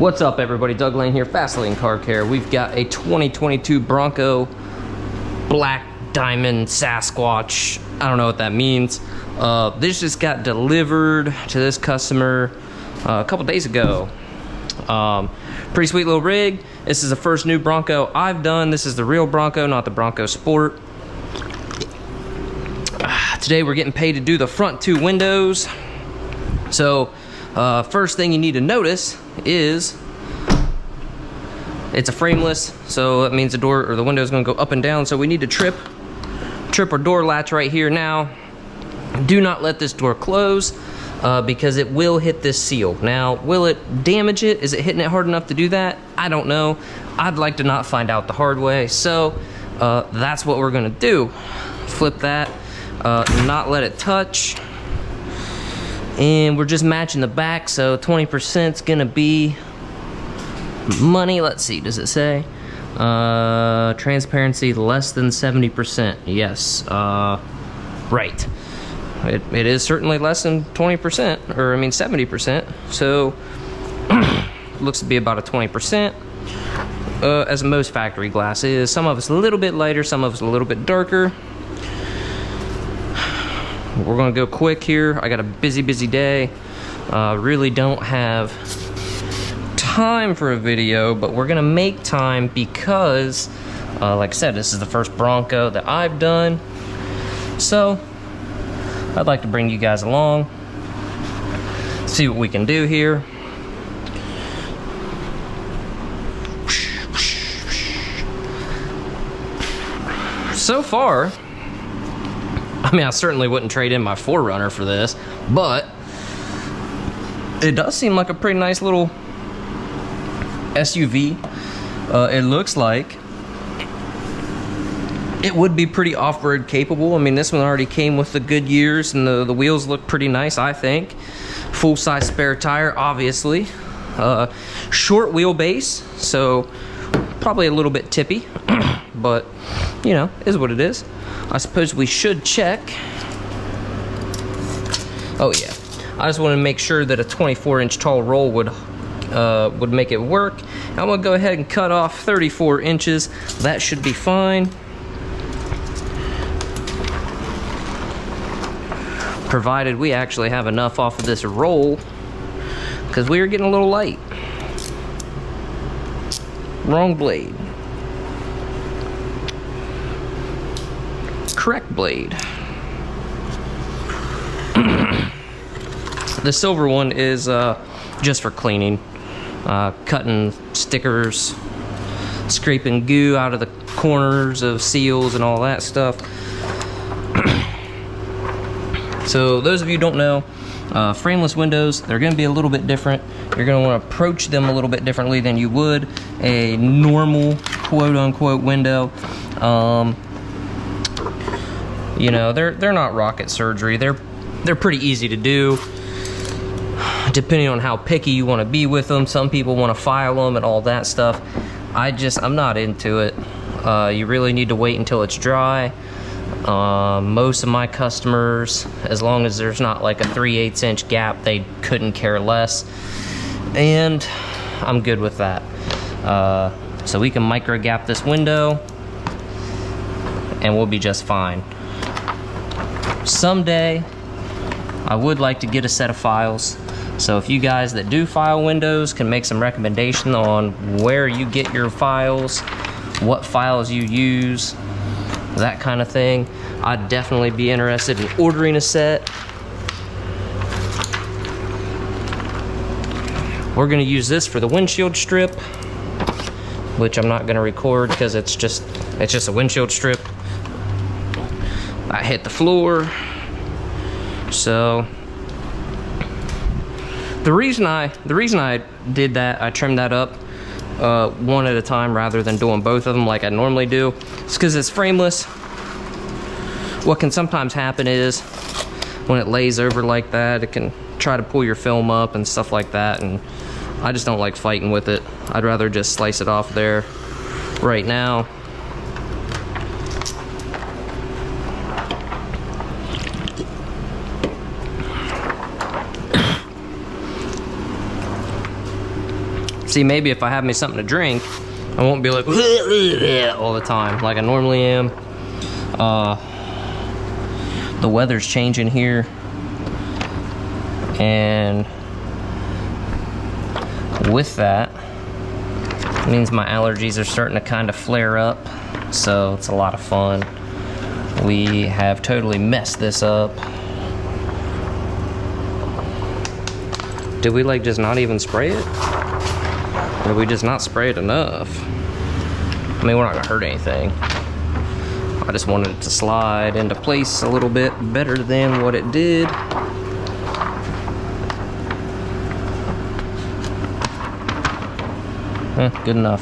What's up, everybody? Doug Lane here, Fast Lane Car Care. We've got a 2022 Bronco Black Diamond Sasquatch. I don't know what that means. This just got delivered to this customer a couple days ago. Pretty sweet little rig. This is the first new Bronco I've done. This is the real Bronco, not the Bronco Sport. Today we're getting paid to do the front two windows. So first thing you need to notice is it's a frameless, so that means the door or the window is going to go up and down. So we need to trip our door latch right here. Now, do not let this door close because it will hit this seal. Now, will it damage it? Is it hitting it hard enough to do that? I don't know. I'd like to not find out the hard way. So that's what we're going to do. Flip that, not let it touch. And we're just matching the back, so 20% is gonna be money. Let's see, does it say? Transparency less than 70%. Yes, right. It is certainly less than 20%, or I mean 70%. So, looks to be about a 20%, as most factory glass is. Some of it's a little bit lighter, some of it's a little bit darker. We're gonna go quick here. I got a busy day. Really don't have time for a video, but we're gonna make time because, like I said, this is the first Bronco that I've done. So, I'd like to bring you guys along, see what we can do here. So far, I mean, I certainly wouldn't trade in my 4Runner for this, but it does seem like a pretty nice little SUV. It looks like it would be pretty off-road capable. I mean, this one already came with the good years, and the wheels look pretty nice, I think. Full-size spare tire, obviously. Short wheelbase, so probably a little bit tippy, but, you know, is what it is. I suppose we should check. Oh yeah, I just want to make sure that a 24-inch tall roll would make it work. I'm gonna go ahead and cut off 34 inches. That should be fine, provided we actually have enough off of this roll, because we are getting a little light. Wrong blade. Correct blade. The silver one is just for cleaning, cutting stickers, scraping goo out of the corners of seals and all that stuff. So those of you who don't know, frameless windows, they're going to be a little bit different. You're going to want to approach them a little bit differently than you would a normal quote-unquote window. You know, they're not rocket surgery. They're pretty easy to do, depending on how picky you want to be with them. Some people want to file them and all that stuff. I'm not into it. You really need to wait until it's dry. Most of my customers, as long as there's not like a 3/8 inch gap, they couldn't care less, and I'm good with that. So we can micro gap this window, and we'll be just fine. Someday, I would like to get a set of files. So if you guys that do file windows can make some recommendation on where you get your files, what files you use, that kind of thing, I'd definitely be interested in ordering a set. We're gonna use this for the windshield strip, which I'm not gonna record because it's just a windshield strip. I hit the floor. So the reason I did that, I trimmed that up one at a time rather than doing both of them like I normally do. It's because it's frameless. What can sometimes happen is when it lays over like that, it can try to pull your film up and stuff like that, and I just don't like fighting with it. I'd rather just slice it off there right now. See, maybe if I have me something to drink, I won't be like all the time like I normally am. The weather's changing here, and with that, it means my allergies are starting to kind of flare up, so it's a lot of fun. We have totally messed this up. Did we like just not even spray it? Or did we just not spray it enough? I mean, we're not gonna hurt anything. I just wanted it to slide into place a little bit better than what it did. Good enough.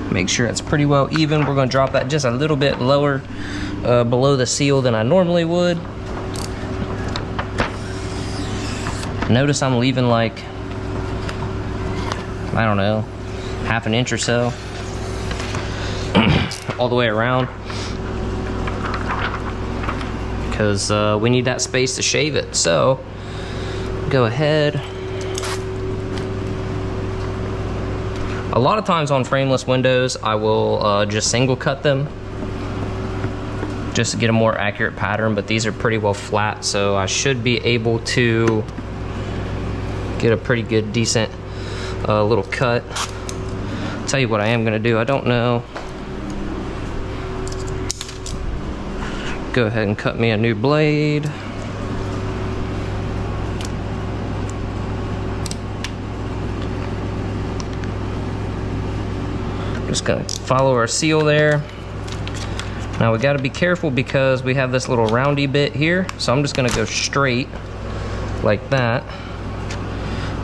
Make sure it's pretty well even. We're gonna drop that just a little bit lower below the seal than I normally would. Notice I'm leaving like, I don't know, half an inch or so all the way around, because we need that space to shave it. So go ahead. A lot of times on frameless windows, I will just single cut them just to get a more accurate pattern, but these are pretty well flat, so I should be able to get a pretty good, decent little cut. I'll tell you what I am gonna do, I don't know. Go ahead and cut me a new blade. Just gonna follow our seal there. Now we gotta be careful because we have this little roundy bit here, so I'm just gonna go straight like that,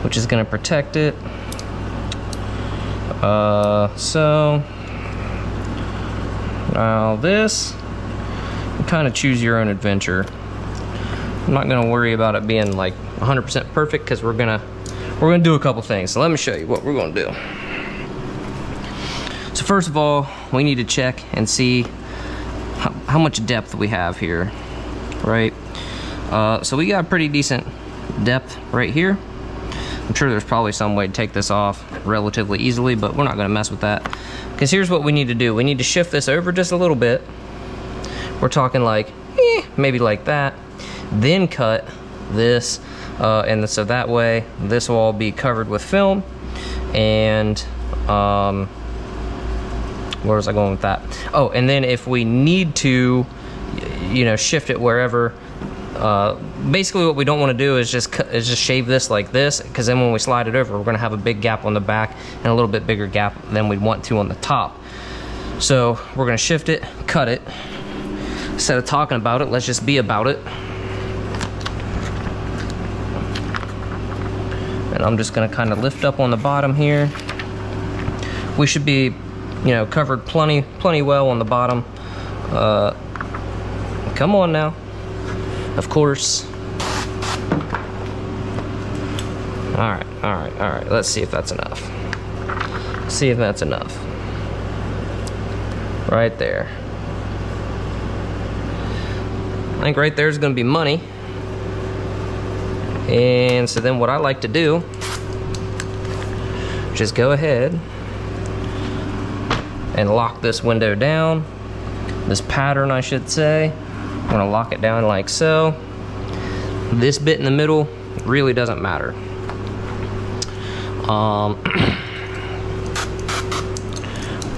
which is gonna protect it. So now this, kind of choose your own adventure. I'm not gonna worry about it being like 100% perfect because we're gonna do a couple things. So let me show you what we're gonna do. So first of all, we need to check and see how much depth we have here, right? So we got pretty decent depth right here. I'm sure there's probably some way to take this off relatively easily, but we're not gonna mess with that. Because here's what we need to do. We need to shift this over just a little bit. We're talking like, maybe like that. Then cut this, and so that way, this will all be covered with film. And, where was I going with that? Oh, and then if we need to, you know, shift it wherever, basically what we don't want to do is just shave this like this, because then when we slide it over, we're going to have a big gap on the back and a little bit bigger gap than we'd want to on the top. So we're going to shift it, cut it. Instead of talking about it, let's just be about it. And I'm just going to kind of lift up on the bottom here. We should be, you know, covered plenty well on the bottom. Come on now. Of course. All right. Let's see if that's enough. See if that's enough. Right there. I think right there is going to be money. And so then what I like to do, just go ahead and lock this window down, this pattern I should say. I'm going to lock it down like so. This bit in the middle really doesn't matter.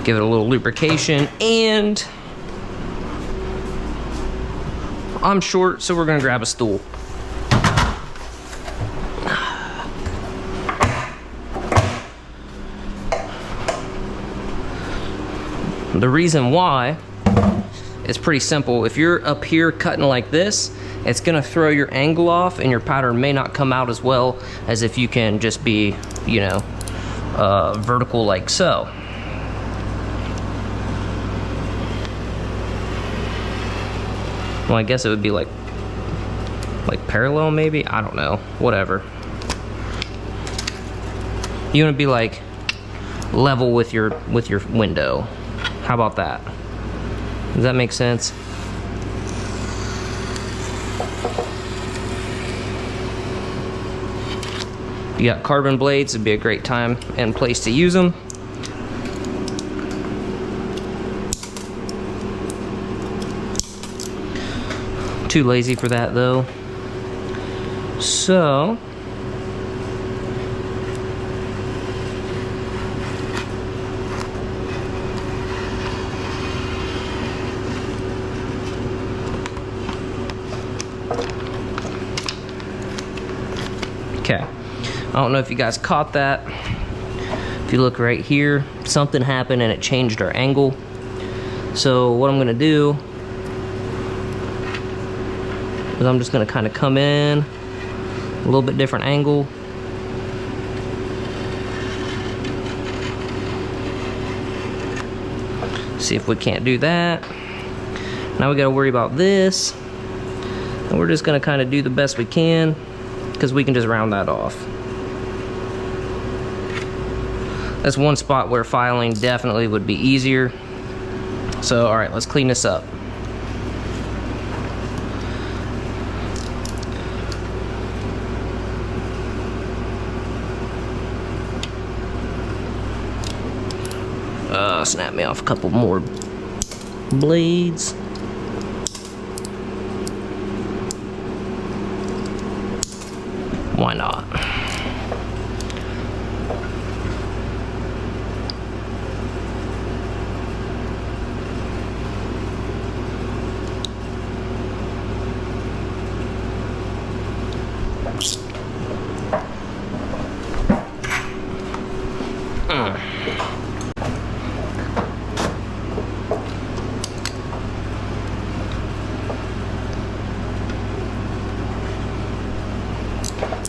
Give it a little lubrication, and I'm short, so we're gonna grab a stool. The reason why is pretty simple. If you're up here cutting like this, it's gonna throw your angle off and your pattern may not come out as well as if you can just be, you know, vertical like so. Well, I guess it would be like parallel maybe? I don't know, whatever. You wanna be like level with your window. How about that? Does that make sense? you got carbon blades, it'd be a great time and place to use them. Too lazy for that though. So okay, I don't know if you guys caught that. If you look right here, something happened and it changed our angle. So what I'm gonna do is I'm just gonna kind of come in a little bit different angle. See if we can't do that. Now we gotta worry about this. And we're just gonna kind of do the best we can, because we can just round that off. That's one spot where filing definitely would be easier. So, all right, let's clean this up. Snap me off a couple more blades. Why not?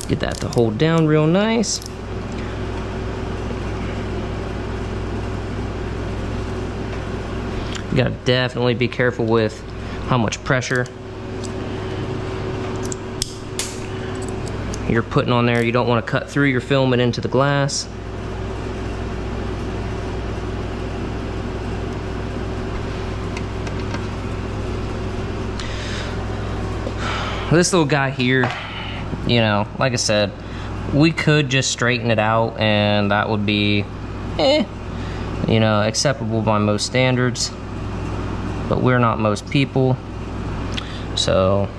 Get that to hold down real nice. You gotta definitely be careful with how much pressure you're putting on there. You don't want to cut through your film and into the glass. This little guy here, you know, like I said, we could just straighten it out and that would be, you know, acceptable by most standards. But we're not most people. So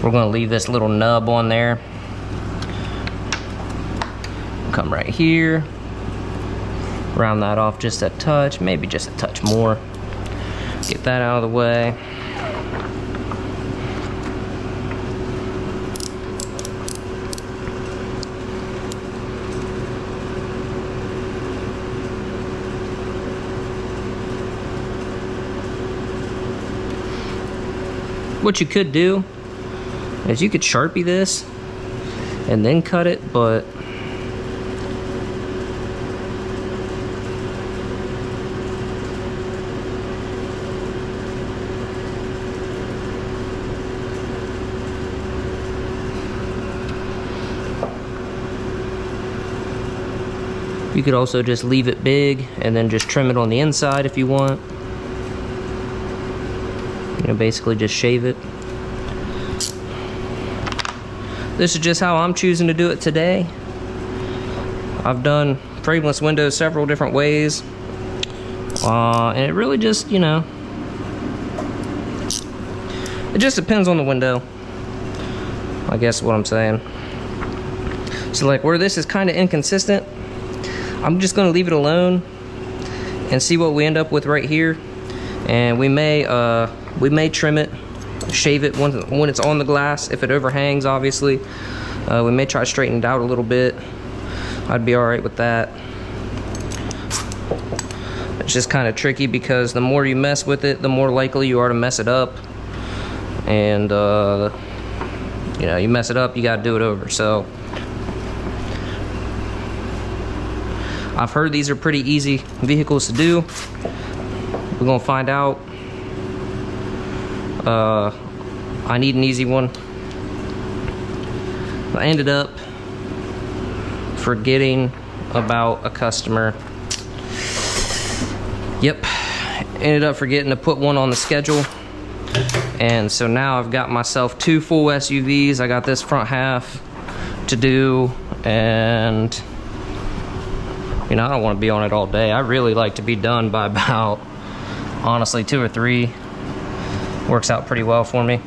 we're gonna leave this little nub on there. Come right here, round that off just a touch, maybe just a touch more. Get that out of the way. What you could do is you could Sharpie this and then cut it, but you could also just leave it big and then just trim it on the inside if you want. You know, basically just shave it. This is just how I'm choosing to do it today. I've done frameless windows several different ways. And it really just, you know, it just depends on the window, I guess what I'm saying. So like where this is kind of inconsistent, I'm just gonna leave it alone and see what we end up with right here. And we may trim it, shave it when it's on the glass. If it overhangs, obviously, we may try to straighten it out a little bit. I'd be all right with that. It's just kind of tricky because the more you mess with it, the more likely you are to mess it up. And you know, you mess it up, you got to do it over. So I've heard these are pretty easy vehicles to do. We're gonna find out. I need an easy one. I ended up forgetting about a customer. Yep, ended up forgetting to put one on the schedule. And so now I've got myself two full SUVs. I got this front half to do, And you know, I don't want to be on it all day. I really like to be done by about, honestly, 2 or 3. Works out pretty well for me.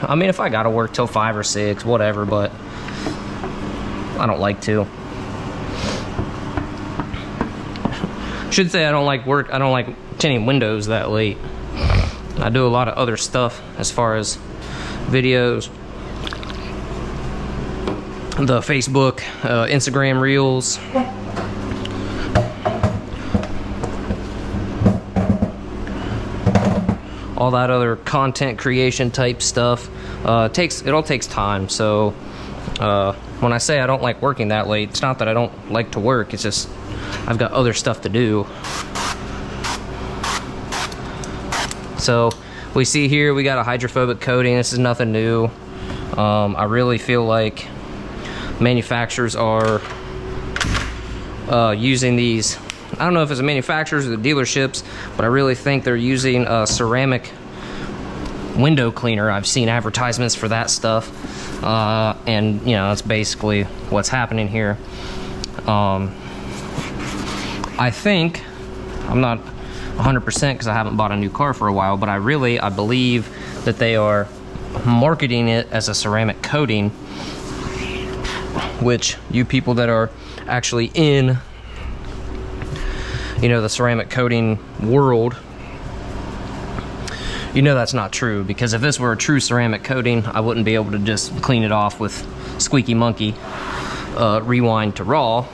I mean, if I gotta work till 5 or 6, whatever, but I don't like to. Should say I don't like tinting windows that late. I do a lot of other stuff as far as videos, the Facebook, Instagram Reels. All that other content creation type stuff. It all takes time. So when I say I don't like working that late, it's not that I don't like to work. It's just I've got other stuff to do. So we see here we got a hydrophobic coating. This is nothing new. I really feel like manufacturers are using these. I don't know if it's the manufacturers or the dealerships, but I really think they're using a ceramic window cleaner. I've seen advertisements for that stuff, and you know, that's basically what's happening here. I think, I'm not 100% because I haven't bought a new car for a while, but I believe that they are marketing it as a ceramic coating, which you people that are actually in, you know, the ceramic coating world, you know that's not true, because if this were a true ceramic coating, I wouldn't be able to just clean it off with Squeaky Monkey rewind to raw.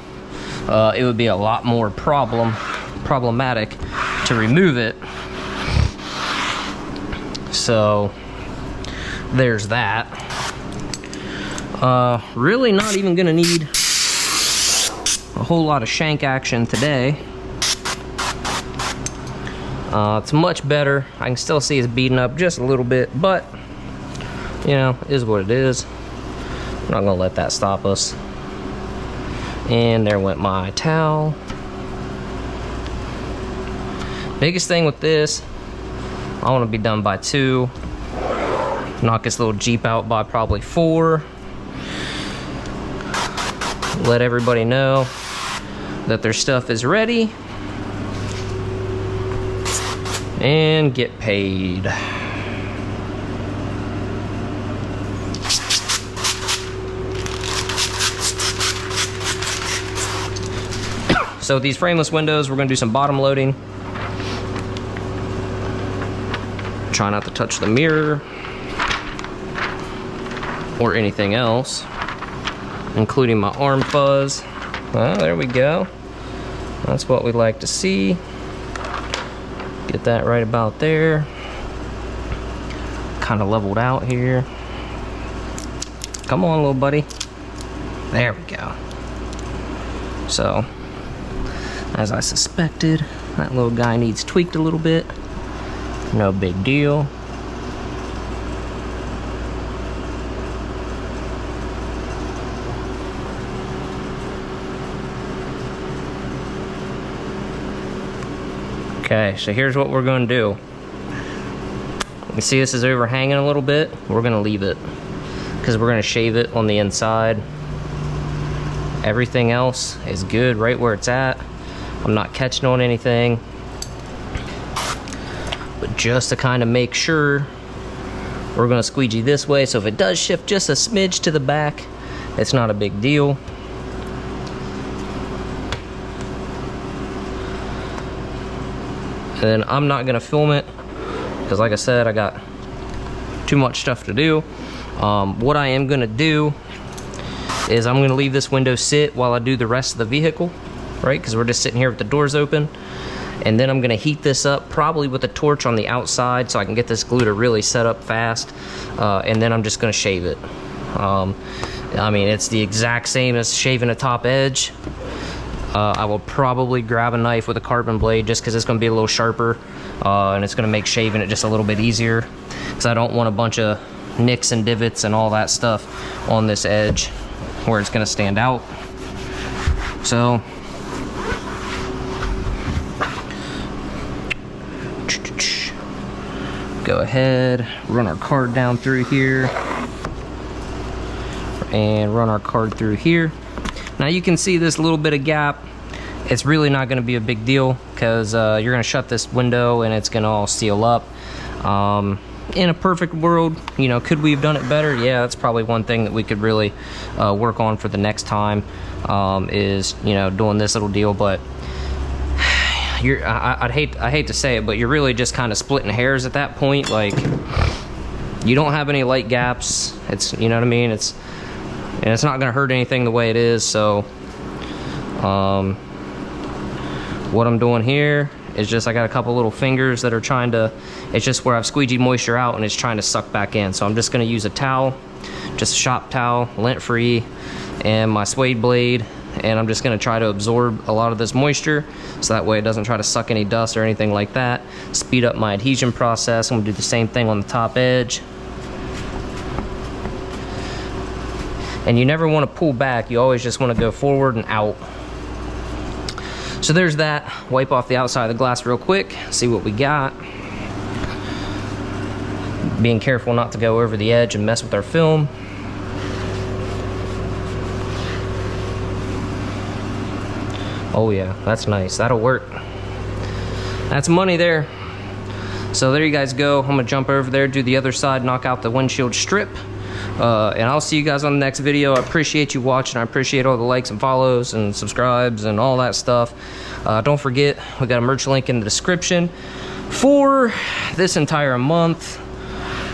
It would be a lot more problematic to remove it. So there's that. Really not even gonna need a whole lot of shank action today. It's much better. I can still see it's beating up just a little bit, but you know, it is what it is. I'm not gonna let that stop us. And there went my towel. Biggest thing with this, I want to be done by 2. Knock this little Jeep out by probably 4. Let everybody know that their stuff is ready. And get paid. So these frameless windows, we're gonna do some bottom loading. Try not to touch the mirror or anything else, including my arm fuzz. Well, there we go. That's what we like to see. Get that right about there. Kind of leveled out here. Come on, little buddy. There we go. So, as I suspected, that little guy needs tweaked a little bit. No big deal. Okay, so here's what we're going to do. You see this is overhanging a little bit. We're going to leave it because we're going to shave it on the inside. Everything else is good right where it's at. I'm not catching on anything. But just to kind of make sure, we're going to squeegee this way, so if it does shift just a smidge to the back, it's not a big deal. And then I'm not going to film it because, like I said, I got too much stuff to do. What I am going to do is I'm going to leave this window sit while I do the rest of the vehicle, right? Because we're just sitting here with the doors open. And then I'm going to heat this up probably with a torch on the outside so I can get this glue to really set up fast. And then I'm just going to shave it. I mean, it's the exact same as shaving a top edge. I will probably grab a knife with a carbon blade just because it's going to be a little sharper. And it's going to make shaving it just a little bit easier. Because I don't want a bunch of nicks and divots and all that stuff on this edge where it's going to stand out. So go ahead, run our card down through here. and run our card through here. Now you can see this little bit of gap. It's really not going to be a big deal because you're going to shut this window and it's going to all seal up. In a perfect world, you know, could we have done it better? Yeah, that's probably one thing that we could really work on for the next time, is, you know, doing this little deal. But I hate to say it, but you're really just kind of splitting hairs at that point. Like, you don't have any light gaps. It's, you know what I mean? It's not going to hurt anything the way it is. So what I'm doing here is just, I got a couple little fingers that are trying to, it's just where I've squeegeed moisture out and it's trying to suck back in. So I'm just going to use a towel, just a shop towel, lint free, and my suede blade, and I'm just going to try to absorb a lot of this moisture so that way it doesn't try to suck any dust or anything like that. Speed up my adhesion process. I'm going to do the same thing on the top edge. And you never want to pull back, you always just want to go forward and out. So there's that. Wipe off the outside of the glass real quick, see what we got. Being careful not to go over the edge and mess with our film. Oh yeah, that's nice, that'll work. That's money there. So there you guys go. I'm gonna jump over there, do the other side, knock out the windshield strip. And I'll see you guys on the next video. I appreciate you watching. I appreciate all the likes and follows and subscribes and all that stuff. Don't forget, we got a merch link in the description. For this entire month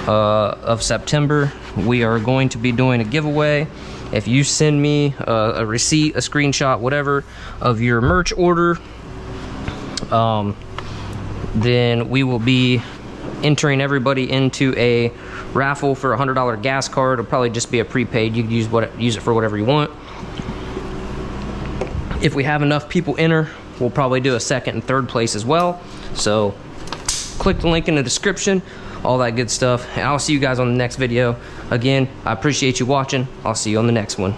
of September, we are going to be doing a giveaway. If you send me a receipt, a screenshot, whatever, of your merch order, then we will be entering everybody into a raffle for a $100 gas card. It'll probably just be a prepaid. You can use it for whatever you want. If we have enough people enter, we'll probably do a second and third place as well. So click the link in the description, all that good stuff, and I'll see you guys on the next video. Again, I appreciate you watching. I'll see you on the next one.